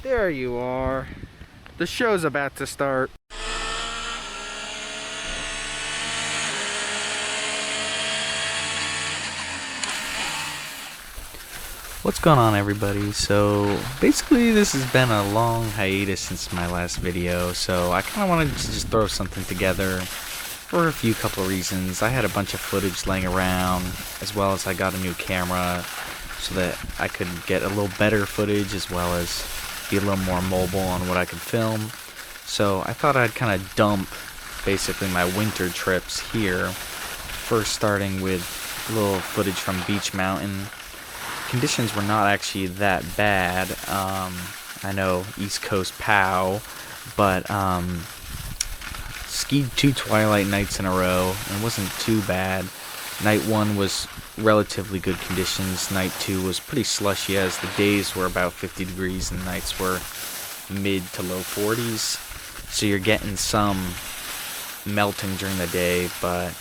There you are. The show's about to start. What's going on, everybody? So basically this has been a long hiatus since my last video, so I kind of wanted to just throw something together for a few couple of reasons. I had a bunch of footage laying around, as well as I got a new camera so that I could get a little better footage as well as be a little more mobile on what I could film. So I thought I'd kind of dump basically my winter trips here, first starting with a little footage from Beach Mountain. Conditions were not actually that bad. I know East Coast POW, but skied 2 twilight nights in a row, and it wasn't too bad. Night 1 was relatively good conditions. Night 2 was pretty slushy, as the days were about 50 degrees and nights were mid to low 40s. So you're getting some melting during the day, but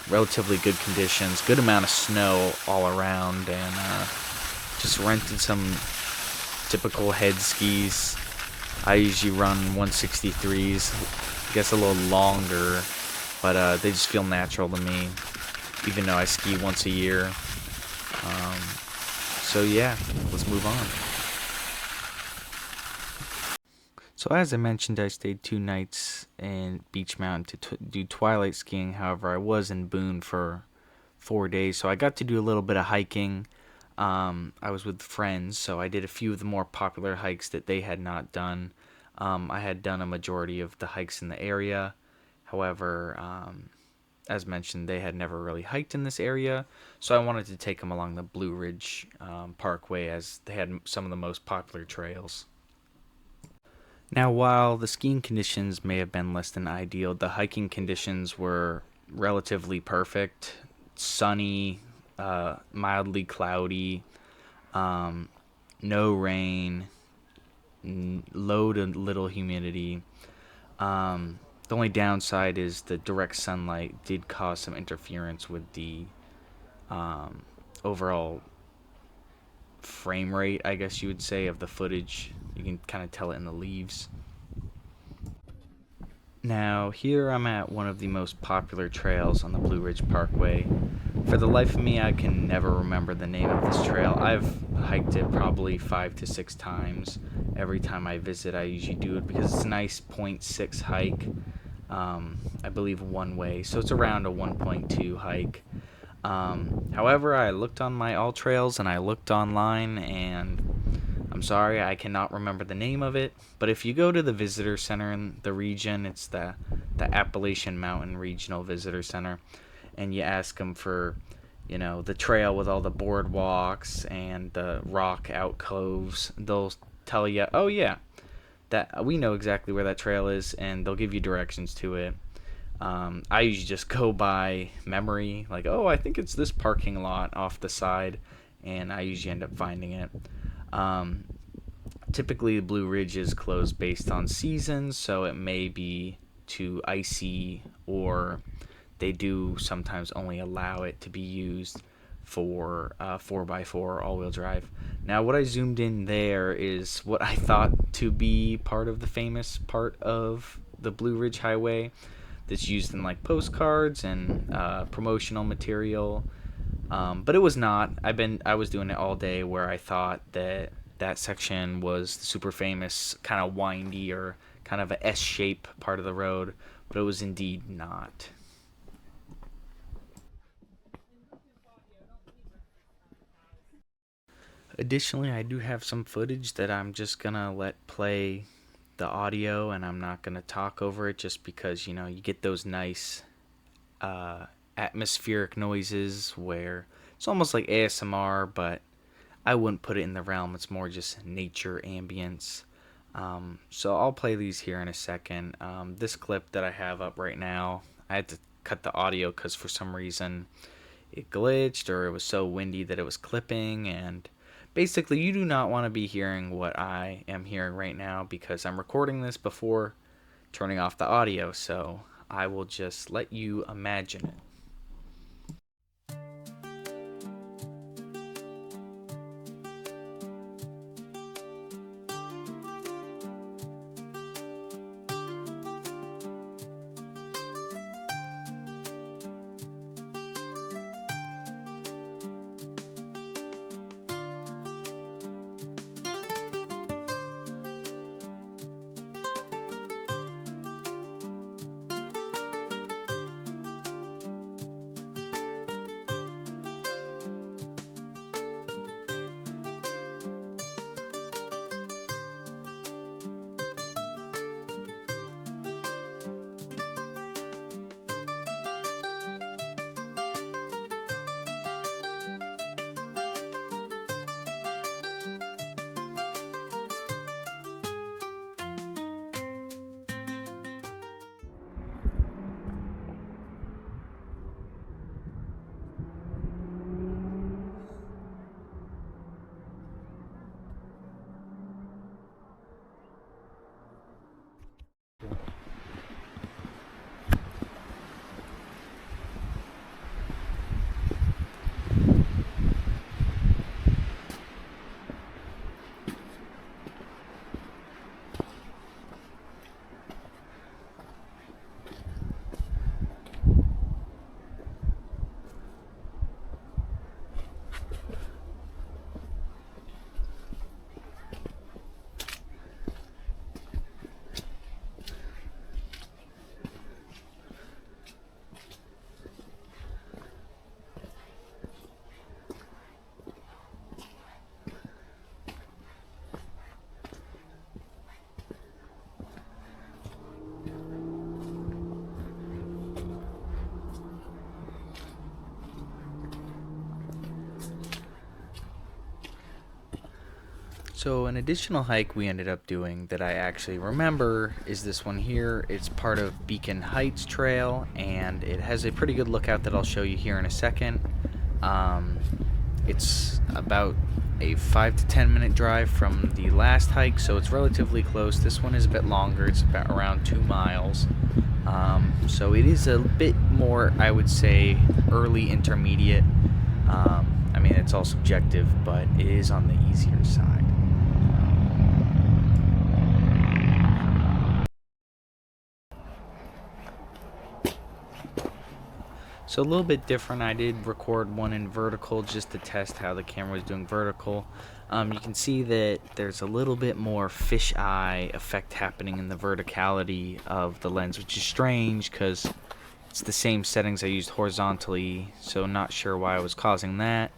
relatively good conditions, good amount of snow all around, and just rented some typical head skis. I usually run 163s, I guess a little longer, but they just feel natural to me, even though I ski once a year. So yeah, let's move on. So as I mentioned, I stayed 2 nights in Beach Mountain to do twilight skiing. However, I was in Boone for 4 days, so I got to do a little bit of hiking. I was with friends, so I did a few of the more popular hikes that they had not done. I had done a majority of the hikes in the area. However, as mentioned, they had never really hiked in this area, so I wanted to take them along the Blue Ridge Parkway, as they had some of the most popular trails. Now, while the skiing conditions may have been less than ideal, the hiking conditions were relatively perfect. Sunny, mildly cloudy, no rain, low to little humidity. The only downside is the direct sunlight did cause some interference with the overall frame rate, I guess you would say, of the footage. You can kind of tell it in the leaves. Now, here I'm at one of the most popular trails on the Blue Ridge Parkway. For the life of me, I can never remember the name of this trail. I've hiked it probably 5 to 6 times. Every time I visit, I usually do it because it's a nice 0.6 hike. I believe one way, so it's around a 1.2 hike. However, I looked on my All Trails and I looked online, and I'm sorry, I cannot remember the name of it, but if you go to the visitor center in the region, it's the Appalachian Mountain Regional Visitor Center, and you ask them for, the trail with all the boardwalks and the rock alcoves, they'll tell you, oh yeah, that we know exactly where that trail is, and they'll give you directions to it. I usually just go by memory, like, oh, I think it's this parking lot off the side, and I usually end up finding it. Typically, Blue Ridge is closed based on seasons, so it may be too icy, or they do sometimes only allow it to be used for 4x4 all-wheel drive. Now, what I zoomed in there is what I thought to be part of the famous part of the Blue Ridge Highway that's used in like postcards and promotional material, but it was not. I was doing it all day, where I thought that section was the super famous kind of windy or kind of a S-shape part of the road, but it was indeed not. Additionally, I do have some footage that I'm just gonna let play the audio, and I'm not gonna talk over it, just because you get those nice atmospheric noises where it's almost like ASMR, but I wouldn't put it in the realm. It's more just nature ambience. So I'll play these here in a second. This clip that I have up right now, I had to cut the audio because for some reason it glitched, or it was so windy that it was clipping, and basically you do not want to be hearing what I am hearing right now, because I'm recording this before turning off the audio, so I will just let you imagine it. So an additional hike we ended up doing that I actually remember is this one here. It's part of Beacon Heights Trail, and it has a pretty good lookout that I'll show you here in a second. It's about a 5 to 10 minute drive from the last hike, so it's relatively close. This one is a bit longer. It's about around 2 miles. So it is a bit more, I would say, early intermediate. I mean, it's all subjective, but it is on the easier side. So a little bit different. I did record one in vertical just to test how the camera was doing vertical. You can see that there's a little bit more fisheye effect happening in the verticality of the lens, which is strange because it's the same settings I used horizontally, so not sure why I was causing that.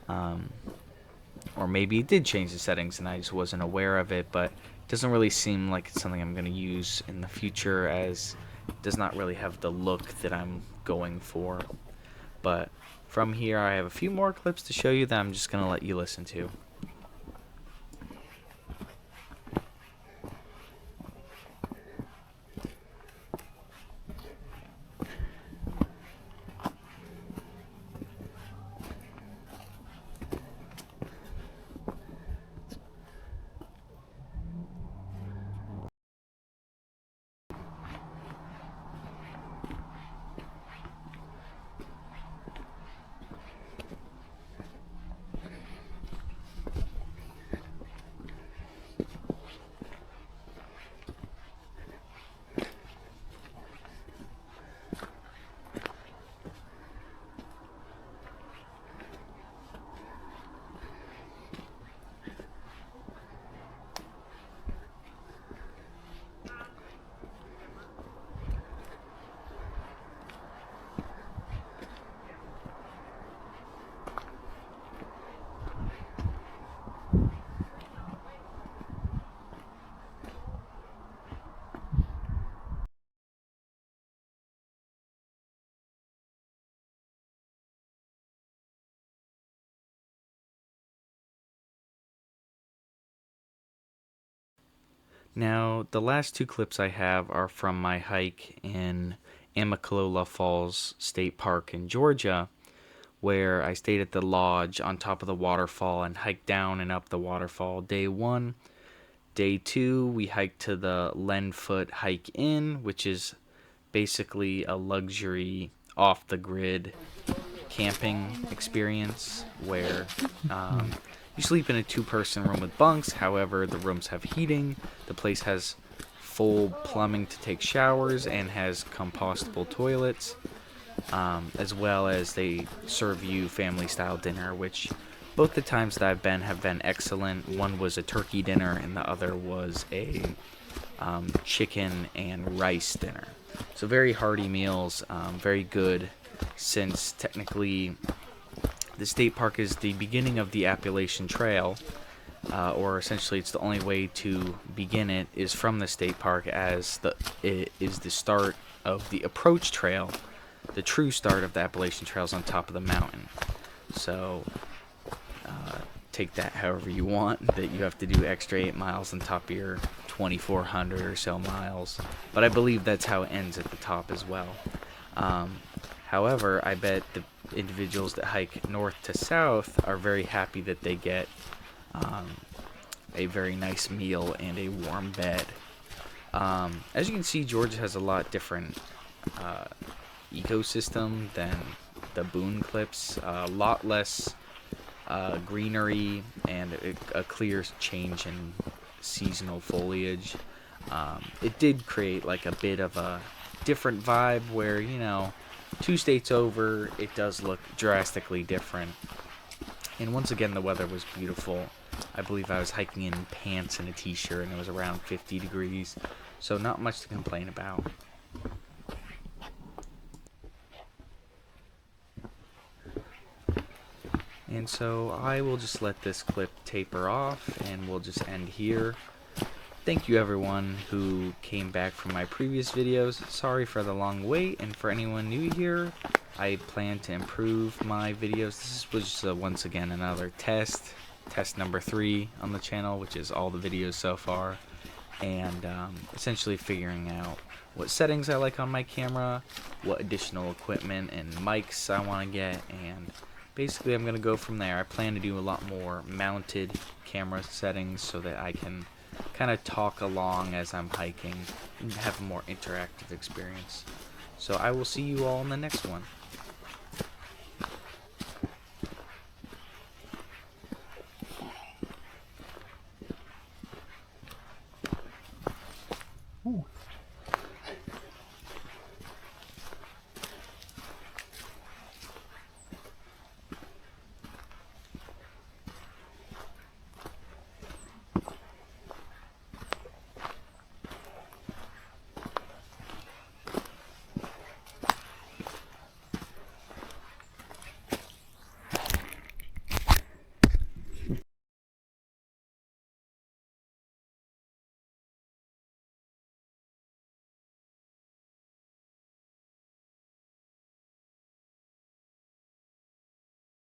Or maybe it did change the settings and I just wasn't aware of it, but it doesn't really seem like it's something I'm going to use in the future, as it does not really have the look that I'm going for. But from here I have a few more clips to show you that I'm just going to let you listen to. Now, the last two clips I have are from my hike in Amicalola Falls State Park in Georgia, where I stayed at the lodge on top of the waterfall and hiked down and up the waterfall. Day 1. Day 2, we hiked to the Lenfoot Hike Inn, which is basically a luxury off-the-grid camping experience where you sleep in a two-person room with bunks. However, the rooms have heating. The place has full plumbing to take showers and has compostable toilets, as well as they serve you family-style dinner, which both the times that I've been have been excellent. One was a turkey dinner and the other was a chicken and rice dinner. So very hearty meals, very good, since technically the state park is the beginning of the Appalachian Trail, or essentially it's the only way to begin it is from the state park, as it is the start of the approach trail. The true start of the Appalachian Trail is on top of the mountain. So take that however you want, that you have to do extra 8 miles on top of your 2,400 or so miles. But I believe that's how it ends at the top as well. However, I bet the individuals that hike north to south are very happy that they get a very nice meal and a warm bed. As you can see, Georgia has a lot different ecosystem than the Boone clips. A lot less greenery and a clear change in seasonal foliage. It did create like a bit of a different vibe where, 2 states over, it does look drastically different. And once again, the weather was beautiful. I believe I was hiking in pants and a t-shirt, and it was around 50 degrees, so not much to complain about. And so I will just let this clip taper off, and we'll just end here. Thank you everyone who came back from my previous videos. Sorry for the long wait, and for anyone new here, I plan to improve my videos. This was once again another test. test number 3 on the channel, which is all the videos so far, and essentially figuring out what settings I like on my camera, what additional equipment and mics I want to get, and basically I'm going to go from there. I plan to do a lot more mounted camera settings so that I can kind of talk along as I'm hiking and have a more interactive experience. So I will see you all in the next one.